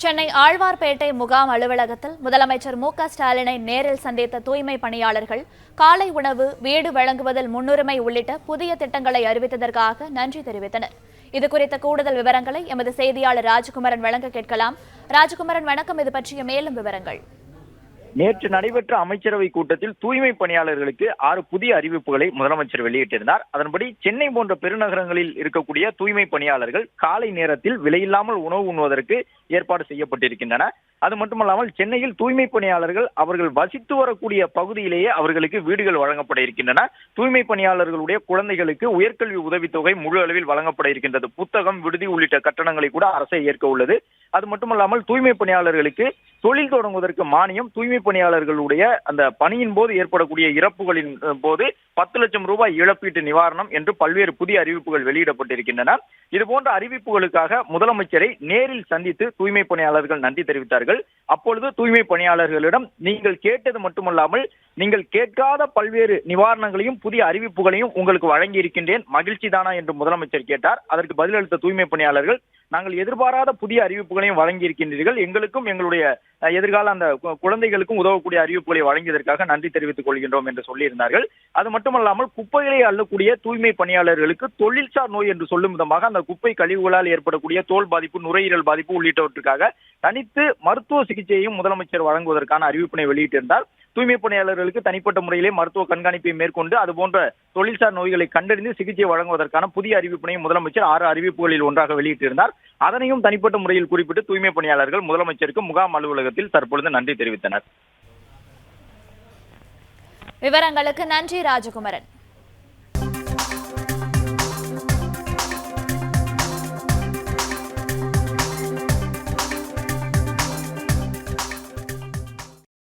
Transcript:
சென்னை ஆழ்வார்பேட்டை முகாம் அலுவலகத்தில் முதலமைச்சர் மு.க.ஸ்டாலினை நேரில் சந்தித்த தூய்மை பணியாளர்கள் காலை உணவு, வீடு வழங்குவதில் முன்னுரிமை உள்ளிட்ட புதிய திட்டங்களை அறிவித்ததற்காக நன்றி தெரிவித்தனர். இதுகுறித்த கூடுதல் விவரங்களை எமது செய்தியாளர் ராஜகுமரன் வழங்க கேட்கலாம். ராஜகுமரன், வணக்கம். இது பற்றிய மேலும் விவரங்கள். நேற்று நடைபெற்ற அமைச்சரவை கூட்டத்தில் தூய்மை பணியாளர்களுக்கு 6 புதிய அறிவிப்புகளை முதலமைச்சர் வெளியிட்டிருந்தார். அதன்படி சென்னை போன்ற பெருநகரங்களில் இருக்கக்கூடிய தூய்மை பணியாளர்கள் காலை நேரத்தில் விலையில்லாமல் உணவு உண்ணுவதற்கு ஏற்பாடு செய்யப்பட்டிருக்கின்றன. அது மட்டுமல்லாமல் சென்னையில் தூய்மை பணியாளர்கள் அவர்கள் வசித்து வரக்கூடிய பகுதியிலேயே அவர்களுக்கு வீடுகள் வழங்கப்பட இருக்கின்றன. தூய்மை பணியாளர்களுடைய குழந்தைகளுக்கு உயர்கல்வி உதவித்தொகை முழு அளவில் வழங்கப்பட இருக்கின்றது. புத்தகம், விடுதி உள்ளிட்ட கட்டணங்களை கூட அரசே ஏற்க உள்ளது. அது மட்டுமல்லாமல் தூய்மை பணியாளர்களுக்கு தொழில் தொடங்குவதற்கு மானியம், தூய்மை பணியாளர்களுடைய அந்த பணியின் போது ஏற்படக்கூடிய இறப்புகளின் போது 10 லட்சம் ரூபாய் இழப்பீட்டு நிவாரணம் என்று பல்வேறு புதிய அறிவிப்புகள் வெளியிடப்பட்டிருக்கின்றன. இது போன்ற அறிவிப்புகளுக்காக முதலமைச்சரை நேரில் சந்தித்து தூய்மை பணியாளர்கள் நன்றி தெரிவித்தார்கள். அப்பொழுது தூய்மை பணியாளர்களிடம் நீங்கள் கேட்டது மட்டுமல்லாமல் நீங்கள் கேட்காத பல்வேறு நிவாரணங்களையும் புதிய அறிவிப்புகளையும் உங்களுக்கு வழங்கி இருக்கின்றேன், மகிழ்ச்சி தானா என்று முதலமைச்சர் கேட்டார். அதற்கு பதிலளித்த தூய்மை பணியாளர்கள், நாங்கள் எதிர்பாராத புதிய அறிவிப்புகளையும் வழங்கி இருக்கின்றீர்கள், எங்களுக்கும் எங்களுடைய எதிர்கால அந்த குழந்தைகளுக்கும் உதவக்கூடிய அறிவிப்புகளை வழங்கியதற்காக நன்றி தெரிவித்துக் கொள்கின்றோம் என்று சொல்லியிருந்தார்கள். அது மட்டுமல்லாமல் குப்பைகளை அள்ளக்கூடிய தூய்மை பணியாளர்களுக்கு தொழில்சார் நோய் என்று சொல்லும் விதமாக அந்த குப்பை கழிவுகளால் ஏற்படக்கூடிய தோல் பாதிப்பு, நுரையீரல் பாதிப்பு உள்ளிட்டவற்றுக்காக தனித்து மருத்துவ சிகிச்சையையும் முதலமைச்சர் வழங்குவதற்கான அறிவிப்பினை வெளியிட்டிருந்தார். தூய்மை பணியாளர்களுக்கு தனிப்பட்ட முறையிலே மருத்துவ கண்காணிப்பை மேற்கொண்டு அதுபோன்ற தொழில்சார் நோய்களை கண்டறிந்து சிகிச்சை வழங்குவதற்கான புதிய அறிவிப்பினையும் முதலமைச்சர் 6 அறிவிப்புகளில் ஒன்றாக வெளியிட்டிருந்தார். அதனையும் தனிப்பட்ட முறையில் குறிப்பிட்டு தூய்மை பணியாளர்கள் முதலமைச்சருக்கு முகாம் அலுவலகத்தில் தற்பொழுது நன்றி தெரிவித்தனர். விவரங்களுக்கு நன்றி ராஜகுமரன்.